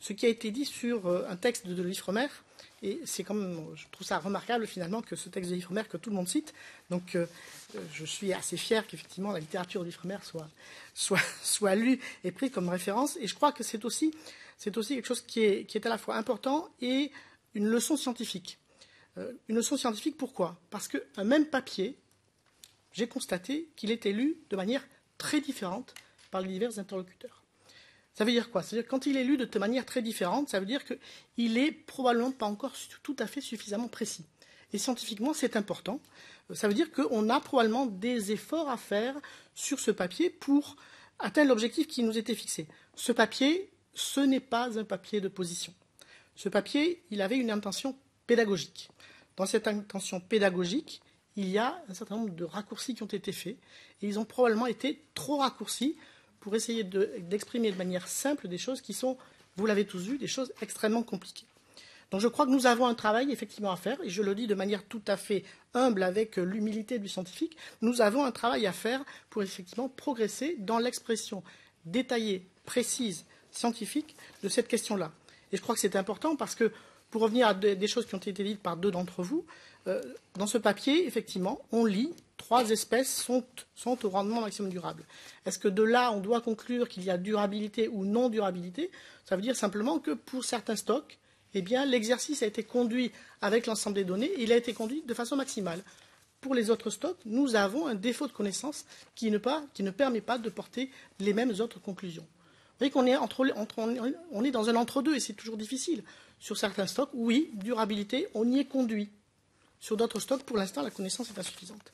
ce qui a été dit sur un texte de l'Ifremer. Et c'est je trouve ça remarquable finalement que ce texte de l'Ifremer que tout le monde cite. Donc je suis assez fier qu'effectivement la littérature de l'Ifremer soit lue et prise comme référence. Et je crois que c'est aussi quelque chose qui est à la fois important et une leçon scientifique. Une leçon scientifique, pourquoi? Parce qu'un même papier, j'ai constaté qu'il était lu de manière très différente par les divers interlocuteurs. Ça veut dire quoi? C'est-à-dire que quand il est lu de manière très différente, ça veut dire qu'il n'est probablement pas encore tout à fait suffisamment précis. Et scientifiquement, c'est important. Ça veut dire qu'on a probablement des efforts à faire sur ce papier pour atteindre l'objectif qui nous était fixé. Ce papier, ce n'est pas un papier de position. Ce papier, il avait une intention pédagogique. Dans cette intention pédagogique, il y a un certain nombre de raccourcis qui ont été faits, et ils ont probablement été trop raccourcis pour essayer d'exprimer de manière simple des choses qui sont, vous l'avez tous vu, des choses extrêmement compliquées. Donc je crois que nous avons un travail effectivement à faire, et je le dis de manière tout à fait humble avec l'humilité du scientifique, nous avons un travail à faire pour effectivement progresser dans l'expression détaillée, précise, scientifique de cette question-là. Et je crois que c'est important parce que, pour revenir à des choses qui ont été dites par deux d'entre vous, dans ce papier, effectivement, on lit 3 espèces sont au rendement maximum durable. Est-ce que de là, on doit conclure qu'il y a durabilité ou non-durabilité? Ça veut dire simplement que pour certains stocks, eh bien, l'exercice a été conduit avec l'ensemble des données et il a été conduit de façon maximale. Pour les autres stocks, nous avons un défaut de connaissance qui ne permet pas de porter les mêmes autres conclusions. Vous voyez qu'on est, on est dans un entre-deux et c'est toujours difficile. Sur certains stocks, oui, durabilité, on y est conduit. Sur d'autres stocks, pour l'instant, la connaissance est insuffisante.